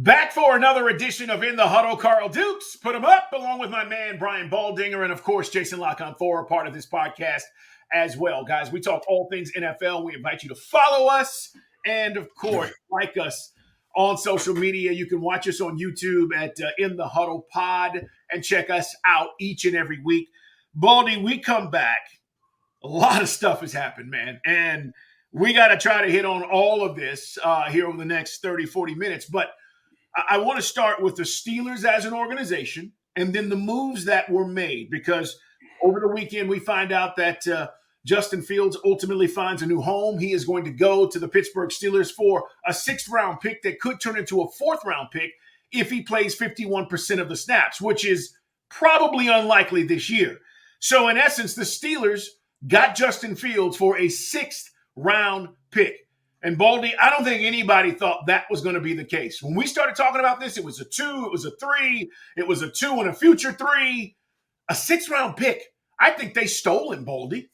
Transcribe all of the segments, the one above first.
Back for another edition of In the Huddle. Carl Dukes, put him up, along with my man Brian Baldinger, and of course Jason Lock-on-4 are part of this podcast as well. Guys, we talk all things NFL. We invite you to follow us and, of course, like us on social media. You can watch us on YouTube at In the Huddle Pod and check us out each and every week. Baldy, we come back. A lot of stuff has happened, man, and we got to try to hit on all of this here over the next 30, 40 minutes, but I want to start with the Steelers as an organization and then the moves that were made, because over the weekend we find out that Justin Fields ultimately finds a new home. He is going to go to the Pittsburgh Steelers for a 6th-round pick that could turn into a 4th-round pick if he plays 51% of the snaps, which is probably unlikely this year. So in essence, the Steelers got Justin Fields for a 6th-round pick. And Baldy, I don't think anybody thought that was going to be the case. When we started talking about this, it was a 2, it was a 3, it was a 2 and a future 3, a 6th-round pick. I think they stole him, Baldy.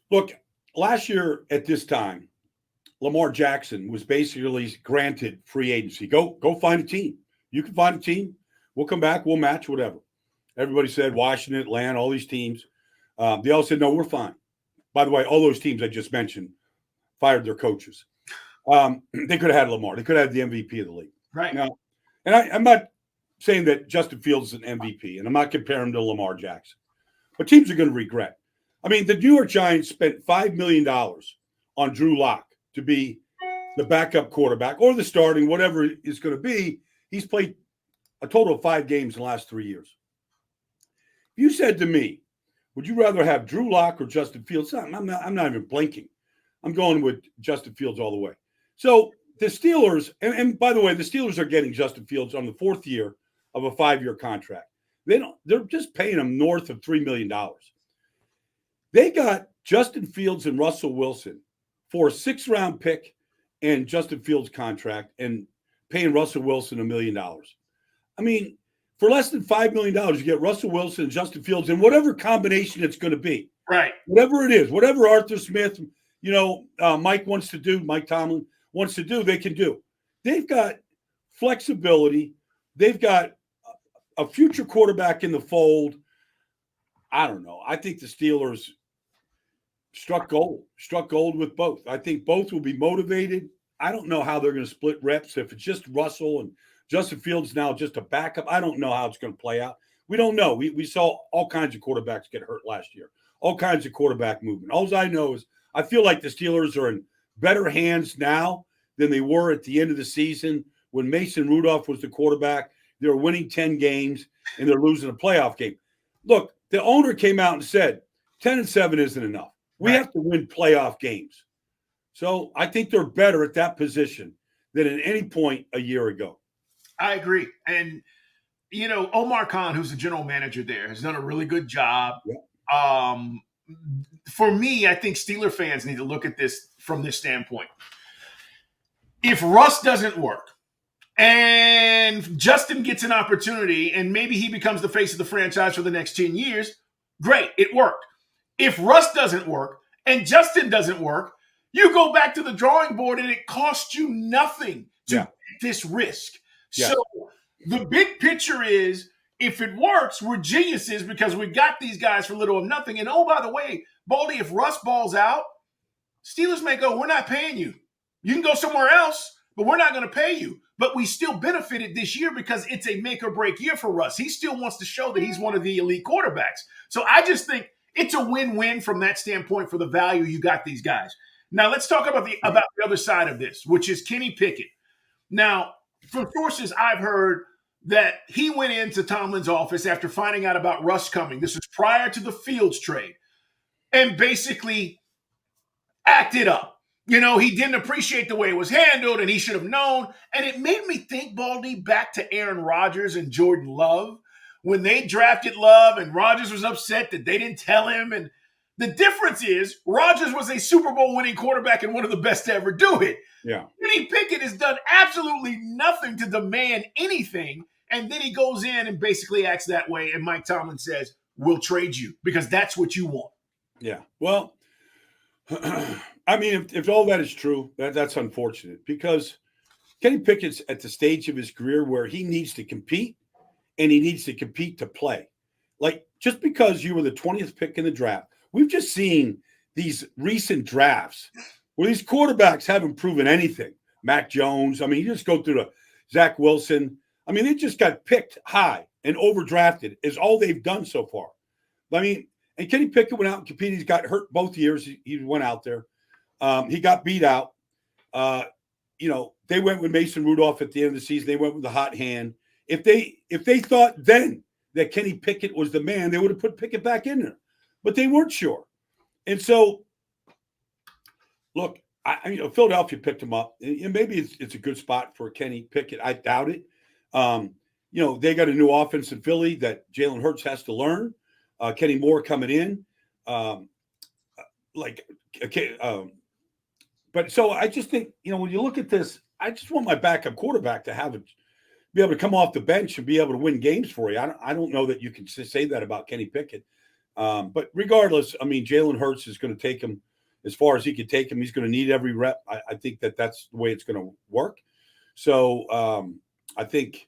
Look, last year at this time, Lamar Jackson was basically granted free agency. Go find a team. You can find a team. We'll come back. We'll match, whatever. Everybody said Washington, Atlanta, all these teams. They all said, no, we're fine. By the way, all those teams I just mentioned fired their coaches. They could have had Lamar. They could have had the MVP of the league. Right. Now, and I'm not saying that Justin Fields is an MVP, and I'm not comparing him to Lamar Jackson. But teams are going to regret. I mean, the New York Giants spent $5 million on Drew Lock to be the backup quarterback or the starting, whatever it is going to be. He's played a total of 5 games in the last 3 years. If you said to me, would you rather have Drew Lock or Justin Fields? I'm not even blinking. I'm going with Justin Fields all the way. So the Steelers, and by the way, the Steelers are getting Justin Fields on the 4th year of a 5-year contract. They're just paying him north of $3 million. They got Justin Fields and Russell Wilson for a 6th-round pick and Justin Fields contract and paying Russell Wilson $1 million. I mean, for less than $5 million, you get Russell Wilson and Justin Fields in whatever combination it's going to be. Right. Whatever it is, whatever Arthur Smith, Mike Tomlin wants to do, they can do. They've got flexibility. They've got a future quarterback in the fold. I don't know. I think the Steelers struck gold with both. I think both will be motivated. I don't know how they're going to split reps. If it's just Russell and Justin Fields now just a backup, I don't know how it's going to play out. We don't know. We saw all kinds of quarterbacks get hurt last year, all kinds of quarterback movement. All I know is I feel like the Steelers are in better hands now than they were at the end of the season when Mason Rudolph was the quarterback. They were winning 10 games, and they're losing a playoff game. Look, the owner came out and said 10-7 isn't enough. We have to win playoff games. So I think they're better at that position than at any point a year ago. I agree. And, Omar Khan, who's the general manager there, has done a really good job. Yeah. For me, I think Steeler fans need to look at this from this standpoint. If Russ doesn't work and Justin gets an opportunity and maybe he becomes the face of the franchise for the next 10 years, great, it worked. If Russ doesn't work and Justin doesn't work, you go back to the drawing board and it costs you nothing to take this risk. Yeah. So the big picture is, if it works, we're geniuses because we got these guys for little or nothing. And oh, by the way, Baldy, if Russ balls out, Steelers may go, we're not paying you. You can go somewhere else, but we're not going to pay you. But we still benefited this year because it's a make or break year for Russ. He still wants to show that he's one of the elite quarterbacks. So I just think it's a win-win from that standpoint for the value you got these guys. Now let's talk about the other side of this, which is Kenny Pickett. Now, from sources I've heard that he went into Tomlin's office after finding out about Russ coming. This is prior to the Fields trade, and basically acted up. He didn't appreciate the way it was handled, and he should have known. And it made me think, Baldy, back to Aaron Rodgers and Jordan Love when they drafted Love, and Rodgers was upset that they didn't tell him. And the difference is Rodgers was a Super Bowl winning quarterback and one of the best to ever do it. Yeah. Kenny Pickett has done absolutely nothing to demand anything. And then he goes in and basically acts that way. And Mike Tomlin says, we'll trade you because that's what you want. Yeah. Well, I mean, if all that is true, that's unfortunate because Kenny Pickett's at the stage of his career where he needs to compete, and he needs to compete to play. Like, just because you were the 20th pick in the draft, we've just seen these recent drafts where these quarterbacks haven't proven anything. Mac Jones, I mean, you just go through the Zach Wilson. I mean, they just got picked high and overdrafted is all they've done so far. I mean, and Kenny Pickett went out and competed. He's got hurt both years. He went out there. He got beat out. They went with Mason Rudolph at the end of the season. They went with the hot hand. If they thought then that Kenny Pickett was the man, they would have put Pickett back in there. But they weren't sure. And so, look, Philadelphia picked him up. And maybe it's a good spot for Kenny Pickett. I doubt it. They got a new offense in Philly that Jalen Hurts has to learn. Kenny Moore coming in. But so I just think, when you look at this, I just want my backup quarterback to be able to come off the bench and be able to win games for you. I don't know that you can say that about Kenny Pickett. But regardless, I mean, Jalen Hurts is going to take him as far as he can take him. He's going to need every rep. I think that's the way it's going to work. So I think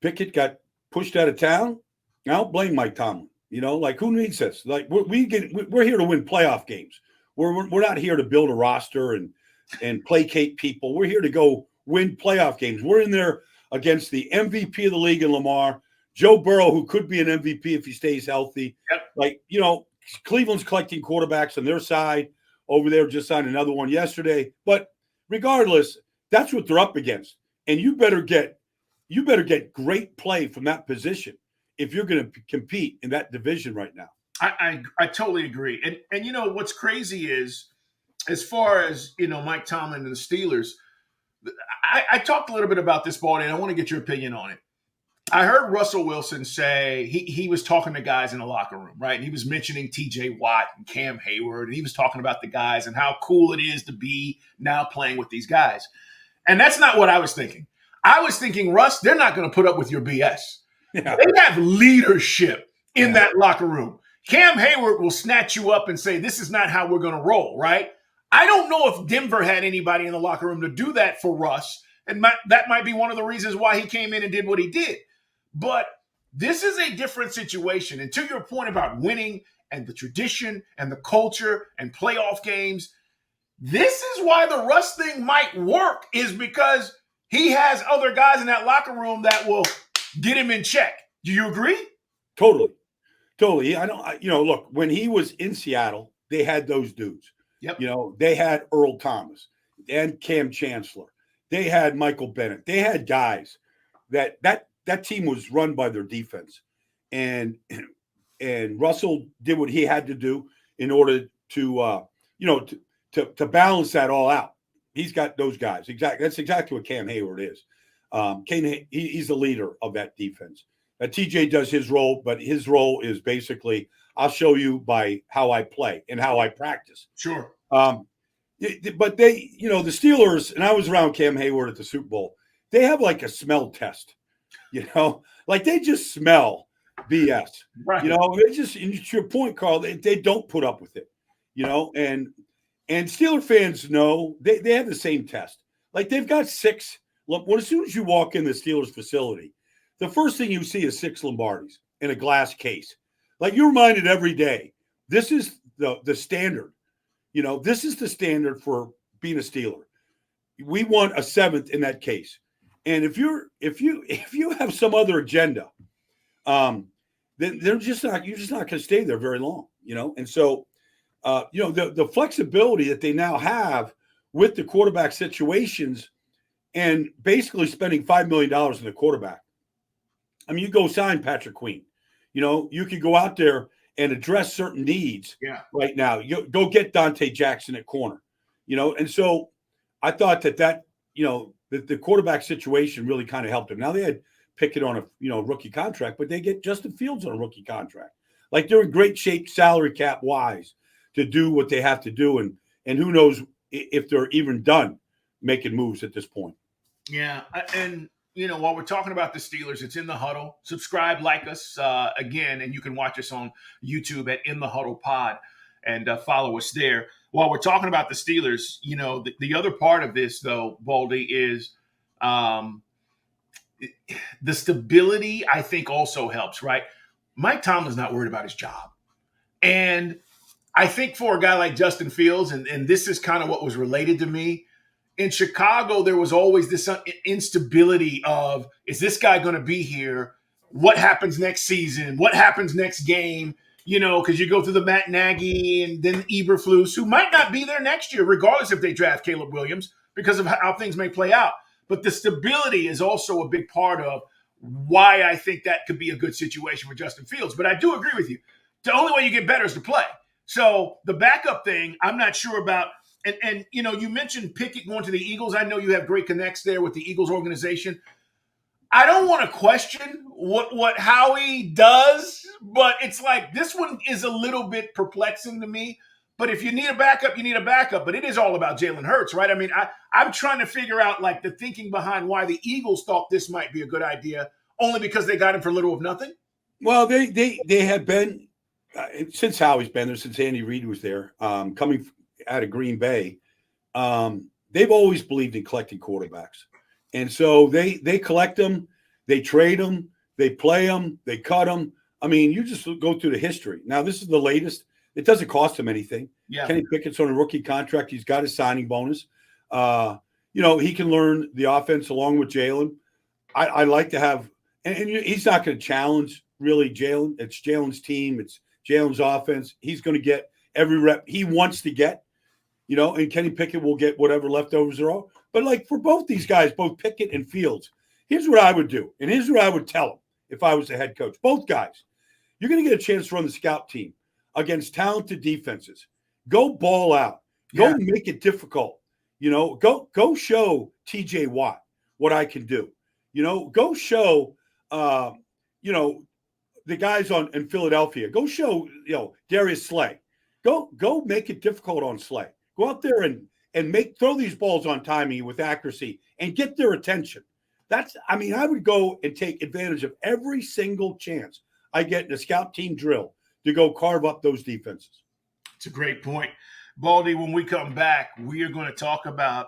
Pickett got pushed out of town. I don't blame Mike Tomlin. Who needs this? Like we're here to win playoff games. We're not here to build a roster and placate people. We're here to go win playoff games. We're in there against the MVP of the league in Lamar, Joe Burrow, who could be an MVP if he stays healthy. Yep. Cleveland's collecting quarterbacks on their side. Over there, just signed another one yesterday. But regardless, that's what they're up against. And you better get great play from that position if you're going to compete in that division right now. I totally agree. And what's crazy is, as far as, Mike Tomlin and the Steelers, I talked a little bit about this, Baldy, and I want to get your opinion on it. I heard Russell Wilson say he was talking to guys in the locker room, right? And he was mentioning T.J. Watt and Cam Hayward, and he was talking about the guys and how cool it is to be now playing with these guys. And that's not what I was thinking. I was thinking, Russ, they're not going to put up with your BS. Yeah. They have leadership in that locker room. Cam Hayward will snatch you up and say, this is not how we're going to roll, right? I don't know if Denver had anybody in the locker room to do that for Russ, and that might be one of the reasons why he came in and did what he did. But this is a different situation. And to your point about winning and the tradition and the culture and playoff games, this is why the Russ thing might work, is because he has other guys in that locker room that will get him in check. Do you agree? Totally. Look, when he was in Seattle, they had those dudes. Yep. They had Earl Thomas and Cam Chancellor. They had Michael Bennett. They had guys that team was run by their defense. And Russell did what he had to do in order to balance that all out. He's got those guys. That's exactly what Cam Hayward is. He's the leader of that defense. TJ does his role, but his role is basically, I'll show you by how I play and how I practice. Sure. But they, the Steelers, and I was around Cam Hayward at the Super Bowl, they have like a smell test, they just smell BS. Right. They just, and to your point, Carl, they don't put up with it, and Steeler fans know they have the same test. Like, they've got 6. Look, as soon as you walk in the Steelers facility, the first thing you see is 6 Lombardis in a glass case. Like, you're reminded every day, this is the standard. This is the standard for being a Steeler. We want a 7th in that case. And if you have some other agenda, then you're just not going to stay there very long, And so, the flexibility that they now have with the quarterback situations, and basically spending $5 million on the quarterback. I mean, you go sign Patrick Queen. You could go out there and address certain needs right now. You go get Diontate Jackson at corner, And so I thought that the quarterback situation really kind of helped them. Now they had Pickett on a rookie contract, but they get Justin Fields on a rookie contract. Like, they're in great shape salary cap wise to do what they have to do, and who knows if they're even done making moves at this point. Yeah, and while we're talking about the Steelers, it's In the Huddle. Subscribe, like us again, and you can watch us on YouTube at In the Huddle Pod and follow us there. while we're talking about the Steelers, the other part of this, though, Baldy, is the stability, I think, also helps, right? Mike Tomlin's not worried about his job. And I think for a guy like Justin Fields, and this is kind of what was related to me, in Chicago, there was always this instability of, is this guy going to be here? What happens next season? What happens next game? Because you go through the Matt Nagy and then Eberflus, who might not be there next year, regardless if they draft Caleb Williams, because of how things may play out. But the stability is also a big part of why I think that could be a good situation for Justin Fields. But I do agree with you. The only way you get better is to play. So the backup thing, I'm not sure about. And you mentioned Pickett going to the Eagles. I know you have great connects there with the Eagles organization. I don't want to question what Howie does, but it's like this one is a little bit perplexing to me. But if you need a backup, you need a backup. But it is all about Jalen Hurts, right? I mean, I'm trying to figure out like the thinking behind why the Eagles thought this might be a good idea, only because they got him for little of nothing. Well, they have been since Howie's been there, since Andy Reid was there, coming out of Green Bay. They've always believed in collecting quarterbacks. And so they collect them, they trade them, they play them, they cut them. I mean, you just go through the history. Now, this is the latest. It doesn't cost him anything. Yeah. Kenny Pickett's on a rookie contract. He's got his signing bonus. He can learn the offense along with Jalen. I like to have – and he's not going to challenge, really, Jalen. It's Jalen's team. It's Jalen's offense. He's going to get every rep he wants to get, and Kenny Pickett will get whatever leftovers there are. But, like, for both these guys, both Pickett and Fields, here's what I would do, and here's what I would tell them if I was the head coach. Both guys, you're going to get a chance to run the scout team against talented defenses. Go ball out. Go make it difficult. Go show TJ Watt what I can do. Go show, the guys in Philadelphia. Go show, Darius Slay. Go make it difficult on Slay. Go out there and throw these balls on timing with accuracy and get their attention. I would go and take advantage of every single chance I get in a scout team drill to go carve up those defenses. It's a great point. Baldy, when we come back, we are going to talk about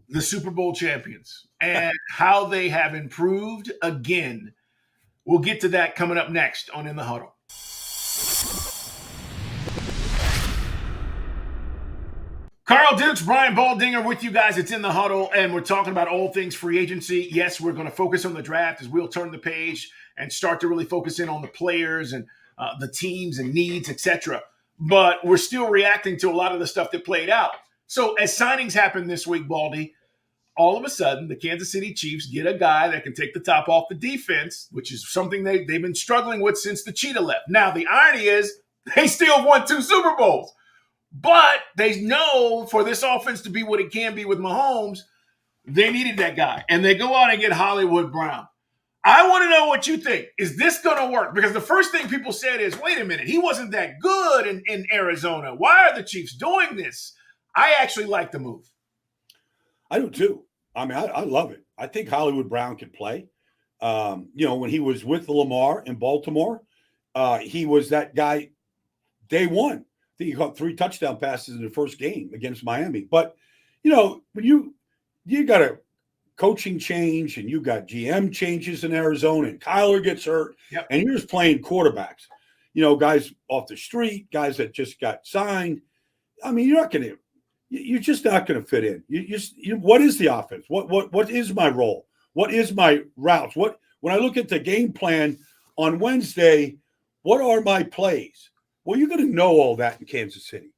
the Super Bowl champions and how they have improved again. We'll get to that coming up next on In the Huddle. Carl Dukes, Brian Baldinger with you guys. It's In the Huddle, and we're talking about all things free agency. Yes, we're going to focus on the draft as we'll turn the page and start to really focus in on the players and the teams and needs, etc. But we're still reacting to a lot of the stuff that played out. So as signings happen this week, Baldy, all of a sudden the Kansas City Chiefs get a guy that can take the top off the defense, which is something they've been struggling with since the Cheetah left. Now, the irony is they still won 2 Super Bowls. But they know for this offense to be what it can be with Mahomes, they needed that guy. And they go out and get Hollywood Brown. I want to know what you think. Is this going to work? Because the first thing people said is, wait a minute, he wasn't that good in Arizona. Why are the Chiefs doing this? I actually like the move. I do too. I mean, I love it. I think Hollywood Brown can play. When he was with Lamar in Baltimore, he was that guy day one. He caught 3 touchdown passes in the first game against Miami. But, when you got a coaching change and you got GM changes in Arizona and Kyler gets hurt, and you're just playing quarterbacks, guys off the street, guys that just got signed. I mean, you're just not going to fit in. What is the offense? What is my role? What is my routes? When I look at the game plan on Wednesday, what are my plays? Well, you're going to know all that in Kansas City.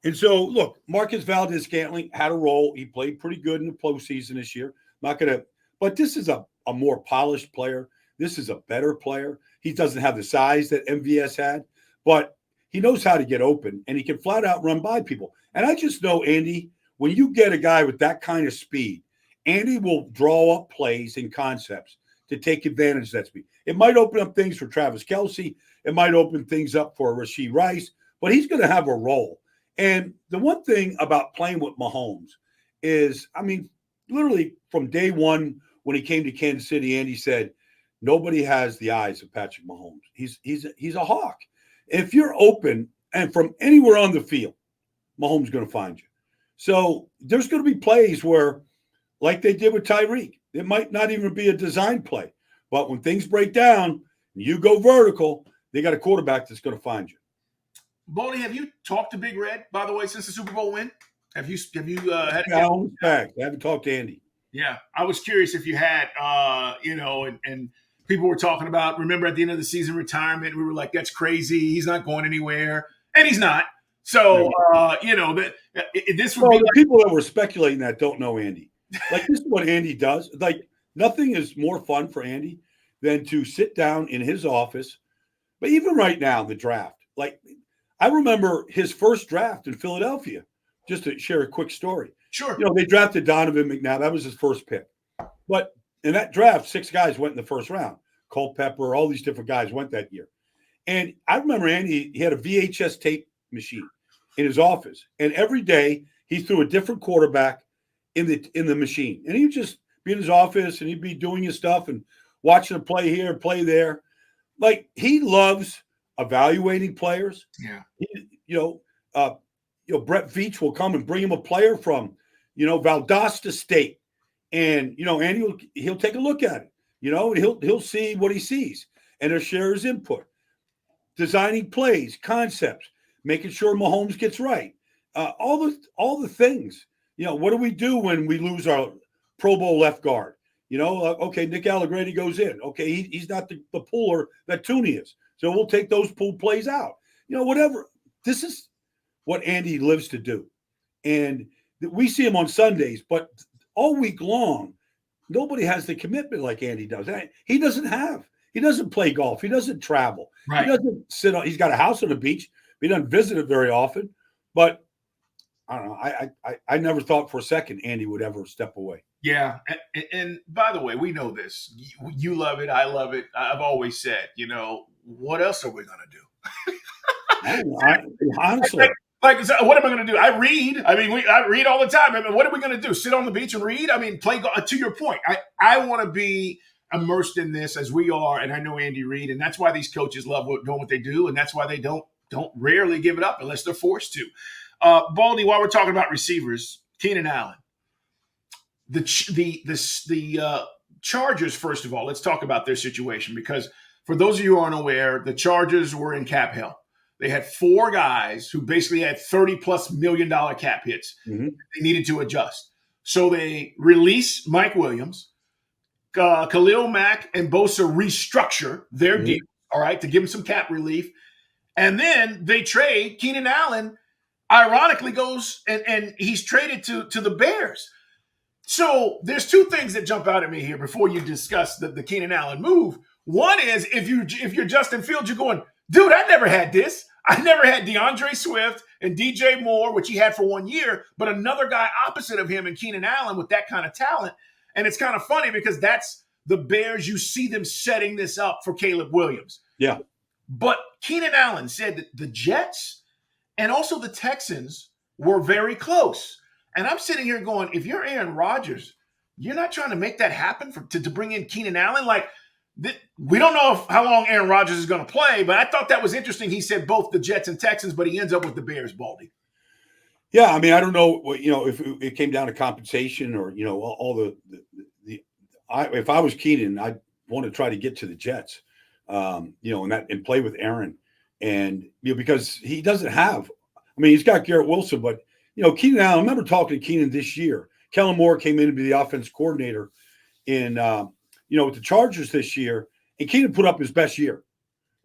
And so, look, Marcus Valdes-Scantling had a role. He played pretty good in the postseason this year. But this is a more polished player. This is a better player. He doesn't have the size that MVS had, but he knows how to get open, and he can flat out run by people. And I just know, Andy, when you get a guy with that kind of speed, Andy will draw up plays and concepts to take advantage of that speed. It might open up things for Travis Kelce. It might open things up for Rashee Rice, but he's going to have a role. And the one thing about playing with Mahomes is, literally from day one when he came to Kansas City, Andy said, nobody has the eyes of Patrick Mahomes. He's a hawk. If you're open and from anywhere on the field, Mahomes is going to find you. So there's going to be plays where, like they did with Tyreek, it might not even be a design play. But when things break down and you go vertical, they got a quarterback that's going to find you. Baldy, have you talked to Big Red, by the way, since the Super Bowl win? Have you had I haven't talked to Andy. Yeah, I was curious if you had, and people were talking about, remember at the end of the season retirement, we were like, that's crazy. He's not going anywhere. And he's not. So, this would be the people that were speculating that don't know Andy. Like, this is what Andy does. Like, nothing is more fun for Andy than to sit down in his office. But even right now, the draft, like, I remember his first draft in Philadelphia, just to share a quick story. Sure. They drafted Donovan McNabb. That was his first pick. But in that draft, 6 guys went in the first round. Culpepper, all these different guys went that year. And I remember Andy, he had a VHS tape machine in his office. And every day he threw a different quarterback in the machine. And he'd just be in his office and he'd be doing his stuff and watching a play here, play there. Like, he loves evaluating players. Yeah. Brett Veach will come and bring him a player from, Valdosta State. And, Andy he'll take a look at it, and he'll see what he sees and he'll share his input. Designing plays, concepts, making sure Mahomes gets right. All the things. What do we do when we lose our Pro Bowl left guard? Okay, Nick Allegretti goes in. Okay, he's not the puller that Tooney is. So we'll take those pull plays out. Whatever. This is what Andy lives to do. And we see him on Sundays, but all week long, nobody has the commitment like Andy does. He doesn't play golf. He doesn't travel. Right. He doesn't he's got a house on the beach. He doesn't visit it very often. But I don't know. I never thought for a second Andy would ever step away. Yeah. And by the way, we know this. You love it. I love it. I've always said, what else are we going to do? Honestly. So what am I going to do? I read. I read all the time. What are we going to do? Sit on the beach and read? Play golf. To your point, I want to be immersed in this as we are, and I know Andy Reid, and that's why these coaches love doing what they do, and that's why they don't rarely give it up unless they're forced to. Baldy, while we're talking about receivers, Keenan Allen, the Chargers. First of all, let's talk about their situation, because for those of you who aren't aware, the Chargers were in cap hell. They had 4 guys who basically had $30+ million cap hits. Mm-hmm. They needed to adjust. So they release Mike Williams, Khalil Mack, and Bosa restructure their deal, all right, to give them some cap relief. And then they trade Keenan Allen, ironically goes and he's traded to the Bears. So there's 2 things that jump out at me here before you discuss the Keenan Allen move. One is if you're Justin Fields, you're going, dude, I never had this. I never had DeAndre Swift and DJ Moore, which he had for 1 year, but another guy opposite of him and Keenan Allen with that kind of talent. And it's kind of funny because that's the Bears. You see them setting this up for Caleb Williams. Yeah. But Keenan Allen said that the Jets and also the Texans were very close. And I'm sitting here going, if you're Aaron Rodgers, you're not trying to make that happen to bring in Keenan Allen? Like, we don't know how long Aaron Rodgers is going to play, but I thought that was interesting. He said both the Jets and Texans, but he ends up with the Bears, Baldy. Yeah, I don't know, if it came down to compensation or, all if I was Keenan, I'd want to try to get to the Jets, and play with Aaron. And, because he doesn't have – he's got Garrett Wilson, but, Keenan Allen – I remember talking to Keenan this year. Kellen Moore came in to be the offense coordinator in with the Chargers this year, and Keenan put up his best year.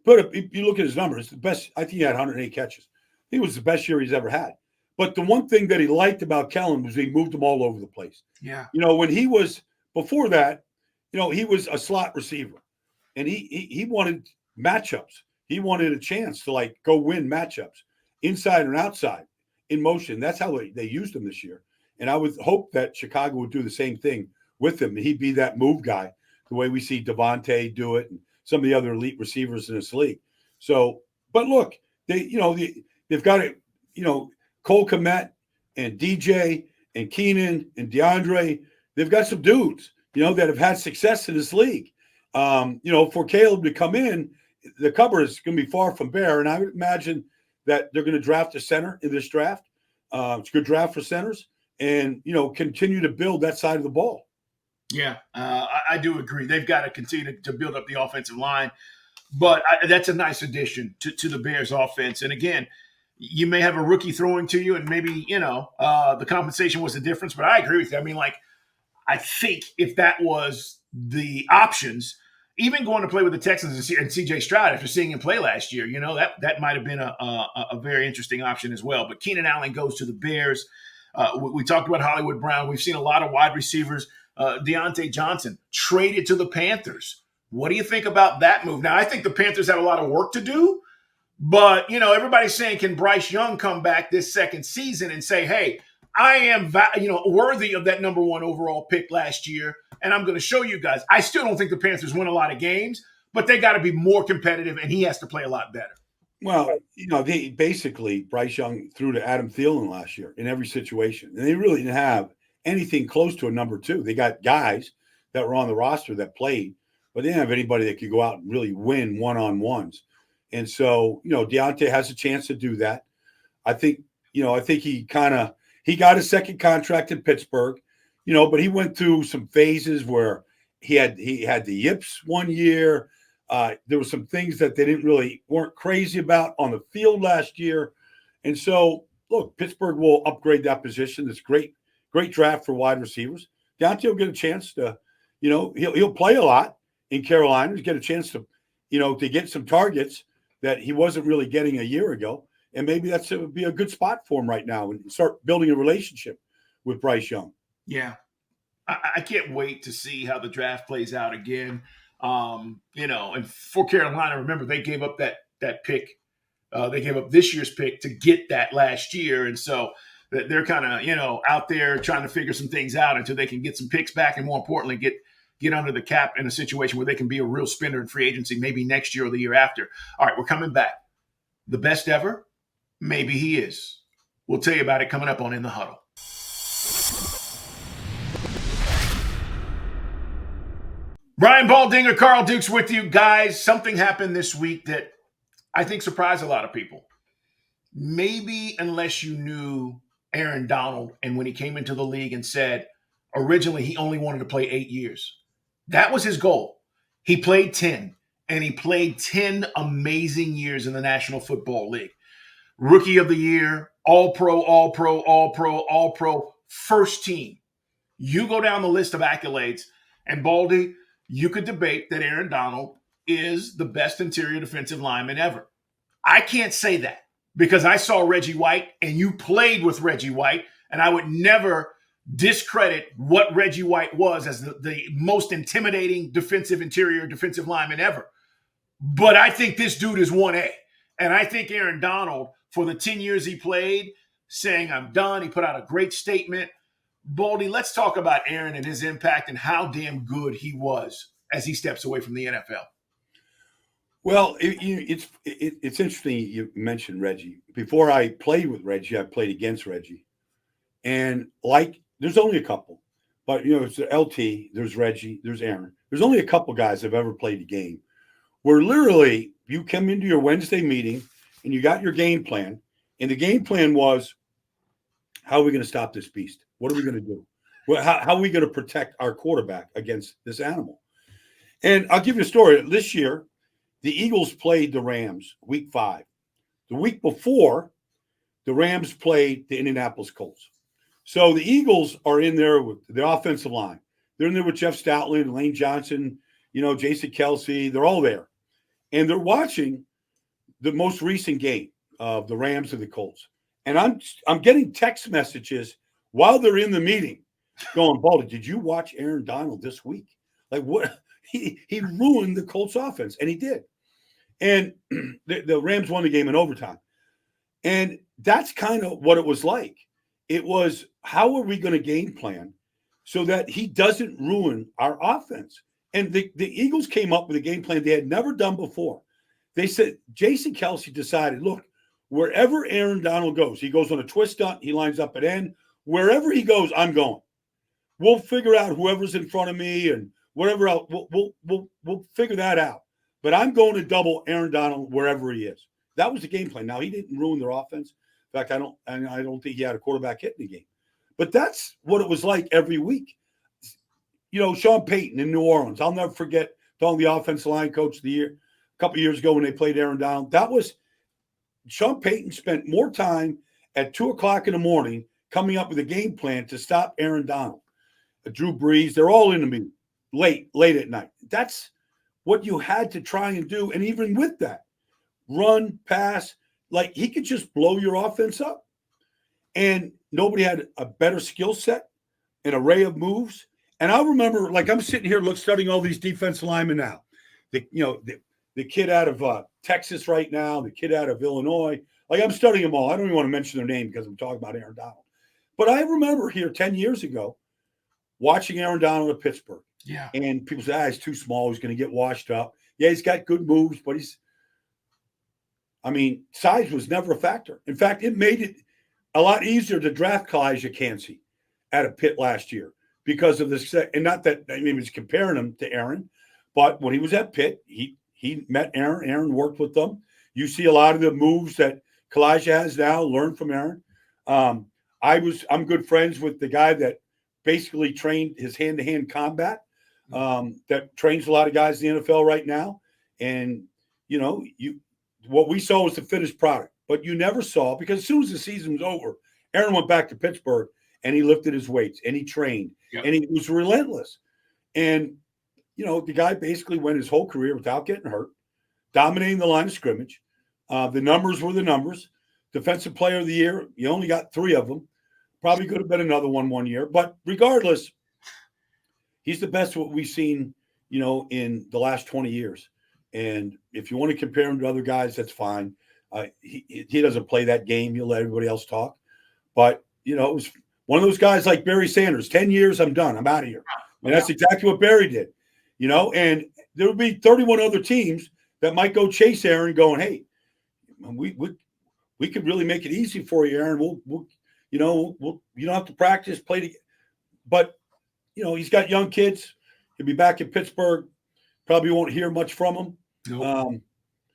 If you look at his numbers, the best – I think he had 108 catches. I think it was the best year he's ever had. But the one thing that he liked about Kellen was he moved him all over the place. Yeah. When he was – before that, he was a slot receiver, and he wanted matchups. He wanted a chance to, go win matchups inside and outside in motion. That's how they used him this year. And I would hope that Chicago would do the same thing with him. He'd be that move guy, the way we see Devontae do it and some of the other elite receivers in this league. So, but look, they've got it, Cole Kmet and DJ and Keenan and DeAndre. They've got some dudes, that have had success in this league. For Caleb to come in, the cupboard is going to be far from bare. And I would imagine that they're going to draft a center in this draft. It's a good draft for centers, and continue to build that side of the ball. Yeah, I do agree. They've got to continue to build up the offensive line, but that's a nice addition to the Bears' offense. And again, you may have a rookie throwing to you, and maybe the compensation was the difference. But I agree with you. I mean, I think if that was the options, even going to play with the Texans and C.J. Stroud after seeing him play last year, that might have been a very interesting option as well. But Keenan Allen goes to the Bears. We talked about Hollywood Brown. We've seen a lot of wide receivers. Diontate Johnson traded to the Panthers. What do you think about that move? Now, I think the Panthers have a lot of work to do, but, everybody's saying, can Bryce Young come back this second season and say, hey, I am worthy of that number 1 overall pick last year, and I'm going to show you guys. I still don't think the Panthers win a lot of games, but they got to be more competitive, and he has to play a lot better. Well, basically, Bryce Young threw to Adam Thielen last year in every situation, and they really didn't have anything close to a number 2. They got guys that were on the roster that played, but they didn't have anybody that could go out and really win one-on-ones. And so, Diontate has a chance to do that. I think he got a second contract in Pittsburgh, but he went through some phases where he had the yips one year. There were some things that they weren't crazy about on the field last year. And so, look, Pittsburgh will upgrade that position. It's great draft for wide receivers. Diontate will get a chance to, he'll play a lot in Carolina. He'll get a chance to, to get some targets that he wasn't really getting a year ago. And maybe that would be a good spot for him right now and start building a relationship with Bryce Young. Yeah. I can't wait to see how the draft plays out again. And for Carolina, remember, they gave up that pick. They gave up this year's pick to get that last year. And so they're kind of, out there trying to figure some things out until they can get some picks back and, more importantly, get under the cap in a situation where they can be a real spender in free agency maybe next year or the year after. All right, we're coming back. The best ever? Maybe he is. We'll tell you about it coming up on In the Huddle. Brian Baldinger, Carl Dukes with you. Guys, something happened this week that I think surprised a lot of people. Maybe unless you knew Aaron Donald and when he came into the league and said originally he only wanted to play 8 years. That was his goal. He played 10, and he played 10 amazing years in the National Football League. Rookie of the Year, All-Pro, All-Pro, All-Pro, All-Pro, first team. You go down the list of accolades, and Baldy, you could debate that Aaron Donald is the best interior defensive lineman ever. I can't say that because I saw Reggie White, and you played with Reggie White, and I would never discredit what Reggie White was as the most intimidating interior defensive lineman ever. But I think this dude is 1A. And I think Aaron Donald, for the 10 years he played, saying, I'm done. He put out a great statement. Baldy, let's talk about Aaron and his impact and how damn good he was as he steps away from the NFL. Well, it's interesting you mentioned Reggie. Before I played with Reggie, I played against Reggie. And there's only a couple. But, it's LT, there's Reggie, there's Aaron. There's only a couple guys that have ever played a game where literally you come into your Wednesday meeting and you got your game plan. And the game plan was, how are we going to stop this beast? What are we going to do? Well, how are we going to protect our quarterback against this animal? And I'll give you a story. This year, the Eagles played the Rams week 5. The week before, the Rams played the Indianapolis Colts. So the Eagles are in there with the offensive line. They're in there with Jeff Stoutland, Lane Johnson, Jason Kelsey. They're all there. And they're watching the most recent game of the Rams and the Colts. And I'm getting text messages while they're in the meeting going, Baldy, did you watch Aaron Donald this week? Like what? He ruined the Colts offense, and he did. And the Rams won the game in overtime. And that's kind of what it was like. It was, how are we going to game plan so that he doesn't ruin our offense? And the Eagles came up with a game plan they had never done before. They said, Jason Kelsey decided, look, wherever Aaron Donald goes, he goes on a twist stunt, he lines up at end. Wherever he goes, I'm going. We'll figure out whoever's in front of me and whatever else. We'll figure that out. But I'm going to double Aaron Donald wherever he is. That was the game plan. Now, he didn't ruin their offense. In fact, I don't think he had a quarterback hit in the game. But that's what it was like every week. Sean Payton in New Orleans. I'll never forget telling the offensive line coach of the year a couple of years ago when they played Aaron Donald. That was Sean Payton spent more time at 2:00 in the morning coming up with a game plan to stop Aaron Donald. Drew Brees, they're all in the meeting late at night. That's what you had to try and do. And even with that, run, pass, like he could just blow your offense up. And nobody had a better skill set, an array of moves. And I remember, like, I'm sitting here studying all these defensive linemen now. The kid out of Texas right now, the kid out of Illinois. Like, I'm studying them all. I don't even want to mention their name because I'm talking about Aaron Donald. But I remember here 10 years ago watching Aaron Donald at Pittsburgh. Yeah. And people say, he's too small. He's going to get washed up. Yeah, he's got good moves, but size was never a factor. In fact, it made it a lot easier to draft Kalijah Cansey out of Pitt last year because of this. And not that he was comparing him to Aaron, but when he was at Pitt, he met Aaron. Aaron worked with them. You see a lot of the moves that Kalijah has now learned from Aaron. I'm good friends with the guy that basically trained his hand-to-hand combat that trains a lot of guys in the NFL right now. And, what we saw was the finished product, but you never saw, because as soon as the season was over, Aaron went back to Pittsburgh and he lifted his weights and he trained and he was relentless. And, the guy basically went his whole career without getting hurt, dominating the line of scrimmage. The numbers were the numbers. Defensive player of the year, you only got 3 of them. Probably could have been another one year. But regardless, he's the best what we've seen, in the last 20 years. And if you want to compare him to other guys, that's fine. He doesn't play that game. He'll let everybody else talk. But, it was one of those guys like Barry Sanders. 10 years, I'm done. I'm out of here. And that's exactly what Barry did. And there would be 31 other teams that might go chase Aaron going, hey, we could really make it easy for you, Aaron. We'll you don't have to practice, play together. But, he's got young kids. He'll be back in Pittsburgh. Probably won't hear much from him. Nope.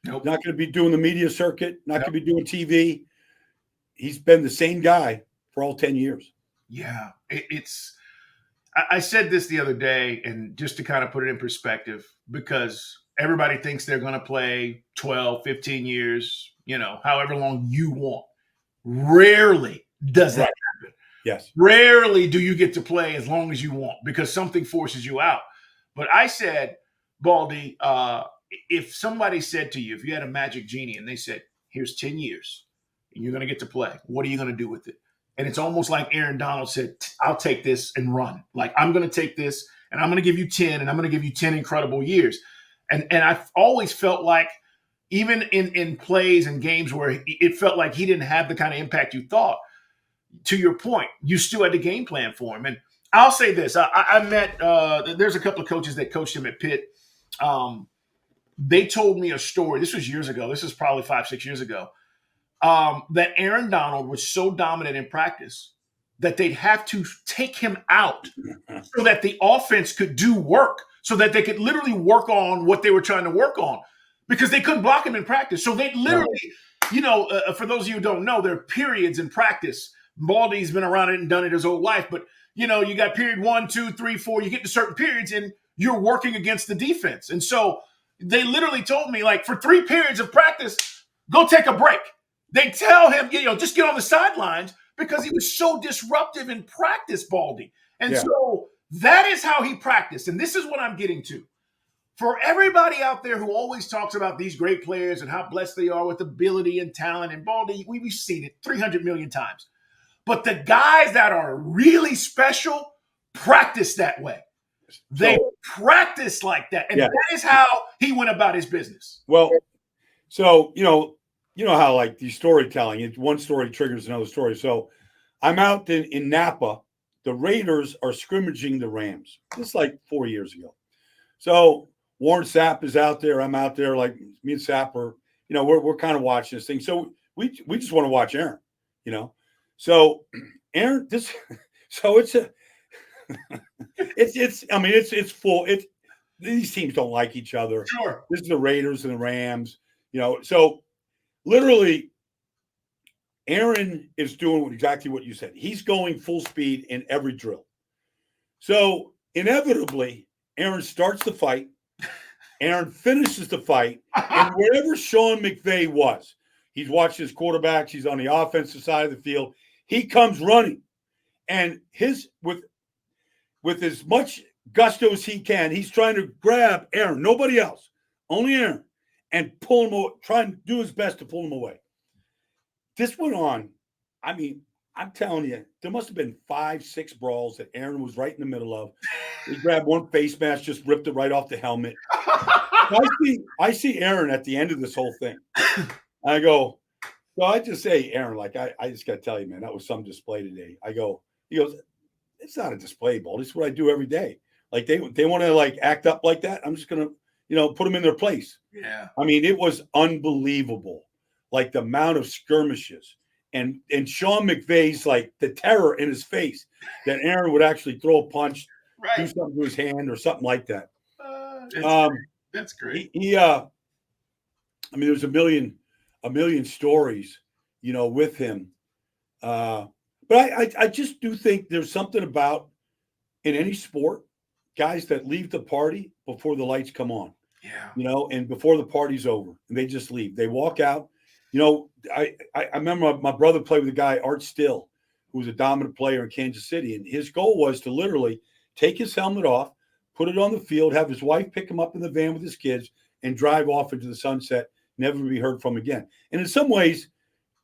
Not going to be doing the media circuit, not going to be doing TV. He's been the same guy for all 10 years. Yeah. I said this the other day, and just to kind of put it in perspective, because everybody thinks they're going to play 12, 15 years, however long you want. Rarely does that happen. Yes. Rarely do you get to play as long as you want because something forces you out. But I said, Baldy, if somebody said to you, if you had a magic genie and they said, here's 10 years and you're going to get to play, what are you going to do with it? And it's almost like Aaron Donald said, I'll take this and run. Like, I'm going to take this and I'm going to give you 10 and I'm going to give you 10 incredible years. And I've always felt like, even in plays and games where it felt like he didn't have the kind of impact you thought, to your point, you still had the game plan for him. And I'll say this. I met there's a couple of coaches that coached him at Pitt. They told me a story. This was years ago. This is probably 5-6 years ago. That Aaron Donald was so dominant in practice that they'd have to take him out so that the offense could do work, so that they could literally work on what they were trying to work on, because they couldn't block him in practice. So they literally, for those of you who don't know, there are periods in practice. Baldy's been around it and done it his whole life. But, you got period 1, 2, 3, 4. You get to certain periods and you're working against the defense. And so they literally told me, like, for 3 periods of practice, go take a break. They tell him, just get on the sidelines, because he was so disruptive in practice, Baldy. And so that is how he practiced. And this is what I'm getting to. For everybody out there who always talks about these great players and how blessed they are with ability and talent, and Baldy, we've seen it 300 million times. But the guys that are really special practice that way. They practice like that. And that is how he went about his business. Well, so, you know how, like, the storytelling, one story triggers another story. So I'm out in Napa. The Raiders are scrimmaging the Rams. This is like 4 years ago. So Warren Sapp is out there. I'm out there, like, me and Sapp are, we're kind of watching this thing. So we just want to watch Aaron, So Aaron, it's full. These teams don't like each other. Sure. This is the Raiders and the Rams, So literally Aaron is doing exactly what you said. He's going full speed in every drill. So inevitably, Aaron starts the fight. Aaron finishes the fight. And wherever Sean McVay was, he's watching his quarterbacks. He's on the offensive side of the field. He comes running. And with as much gusto as he can, he's trying to grab Aaron, nobody else, only Aaron, and pull him, trying to do his best to pull him away. This went on. I mean, I'm telling you, there must have been 5-6 brawls that Aaron was right in the middle of. He grabbed one face mask, just ripped it right off the helmet. I see Aaron at the end of this whole thing. I go, so I just say, Aaron, like, I just got to tell you, man, that was some display today. He goes, it's not a display, Baldy. It's what I do every day. Like, they want to, like, act up like that. I'm just going to, put them in their place. Yeah. I mean, it was unbelievable. Like, the amount of skirmishes. And Sean McVay's, like, the terror in his face that Aaron would actually throw a punch, right, do something to his hand or something like that. That's great. I mean, there's a million stories, with him. But I just do think there's something about, in any sport, guys that leave the party before the lights come on. Yeah. And before the party's over, and they just leave. They walk out. I remember my brother played with a guy, Art Still, who was a dominant player in Kansas City, and his goal was to literally take his helmet off, put it on the field, have his wife pick him up in the van with his kids, and drive off into the sunset, never be heard from again. And in some ways,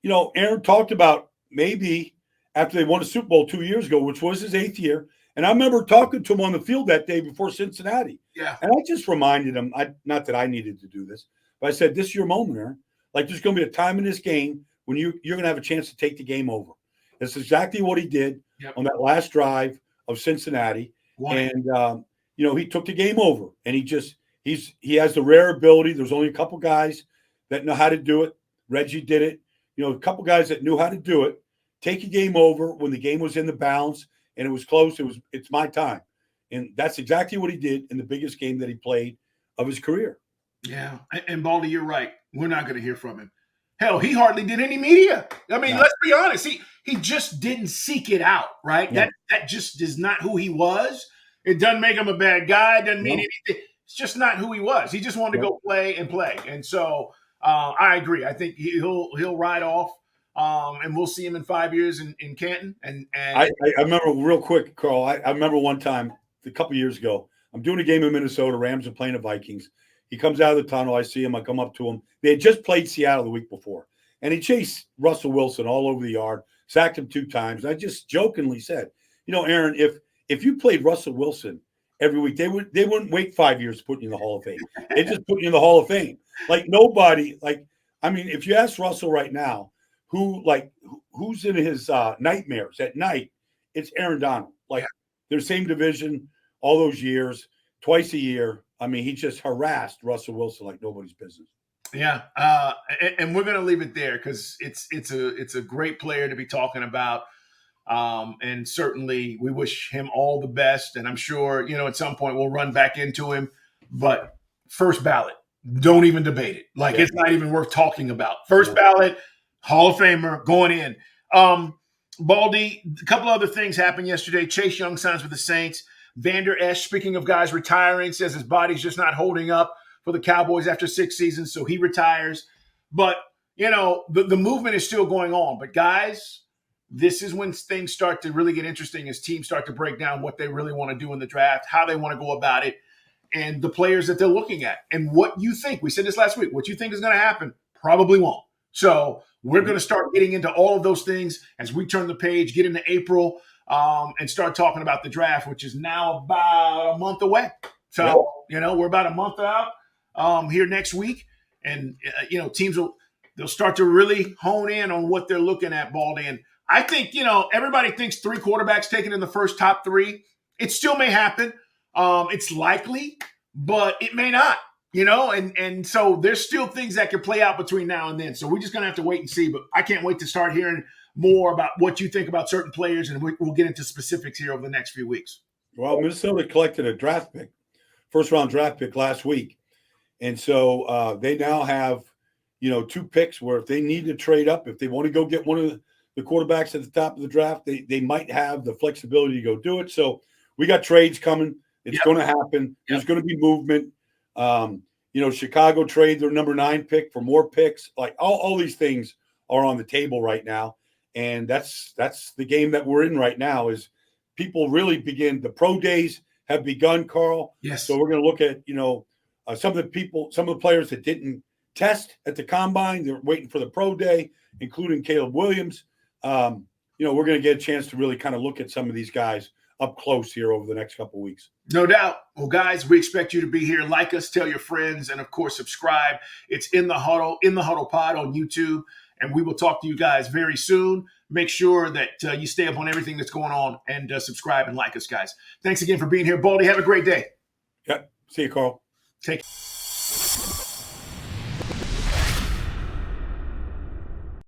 Aaron talked about maybe after they won a Super Bowl 2 years ago, which was his 8th year. And I remember talking to him on the field that day before Cincinnati. Yeah. And I just reminded him, not that I needed to do this, but I said, this is your moment, Aaron. Like, there's going to be a time in this game when you're going to have a chance to take the game over. That's exactly what he did on that last drive of Cincinnati. Wow. And, he took the game over. And he has the rare ability. There's only a couple guys that know how to do it. Reggie did it. A couple guys that knew how to do it. Take a game over when the game was in the balance and it was close. It's my time. And that's exactly what he did in the biggest game that he played of his career. Yeah. And Baldy, you're right. We're not going to hear from him. Hell, he hardly did any media. I mean, let's be honest. He just didn't seek it out, right? Yeah. That just is not who he was. It doesn't make him a bad guy. It doesn't mean anything. It's just not who he was. He just wanted to go play and play. And so I agree. I think he'll ride off. And we'll see him in 5 years in Canton. And I remember real quick, Carl. I remember one time a couple years ago, I'm doing a game in Minnesota. Rams are playing the Vikings. He comes out of the tunnel. I see him. I come up to him. They had just played Seattle the week before, and he chased Russell Wilson all over the yard, sacked him 2 times. And I just jokingly said, Aaron, if you played Russell Wilson every week, they wouldn't wait 5 years to put you in the Hall of Fame. They just put you in the Hall of Fame. Like, nobody. Like, I mean, if you ask Russell right now, who's in his nightmares at night, it's Aaron Donald. Like, their same division all those years, twice a year. I mean, he just harassed Russell Wilson like nobody's business. Yeah, and we're going to leave it there because it's a great player to be talking about, and certainly we wish him all the best. And I'm sure at some point we'll run back into him. But first ballot, don't even debate it. Like, it's not even worth talking about. First ballot, Hall of Famer going in. Baldy, a couple other things happened yesterday. Chase Young signs with the Saints. Vander Esch, speaking of guys retiring, says his body's just not holding up for the Cowboys after 6 seasons, so he retires. But, the movement is still going on. But, guys, this is when things start to really get interesting as teams start to break down what they really want to do in the draft, how they want to go about it, and the players that they're looking at. And what you think, we said this last week, what you think is going to happen probably won't. So we're going to start getting into all of those things as we turn the page, get into April, and start talking about the draft, which is now about a month away. So, we're about a month out here next week. And, teams they'll start to really hone in on what they're looking at, Baldy. And I think, everybody thinks 3 quarterbacks taken in the first top 3. It still may happen. It's likely, but it may not. And so there's still things that could play out between now and then. So we're just going to have to wait and see. But I can't wait to start hearing more about what you think about certain players, and we'll get into specifics here over the next few weeks. Well, Minnesota collected a draft pick, first-round draft pick last week. And so they now have, 2 picks where if they need to trade up, if they want to go get one of the quarterbacks at the top of the draft, they might have the flexibility to go do it. So we got trades coming. It's going to happen. There's going to be movement. Chicago trade their number 9 pick for more picks. Like all these things are on the table right now. And that's the game that we're in right now is people really begin. The pro days have begun, Carl. Yes. So we're going to look at, some of the players that didn't test at the combine. They're waiting for the pro day, including Caleb Williams. We're going to get a chance to really kind of look at some of these guys up close here over the next couple of weeks. No doubt. Well, guys, we expect you to be here. Like us, tell your friends, and of course, subscribe. It's In the Huddle Pod on YouTube, and we will talk to you guys very soon. Make sure that you stay up on everything that's going on and subscribe and like us, guys. Thanks again for being here. Baldy, have a great day. Yep. See you, Carl. Take care.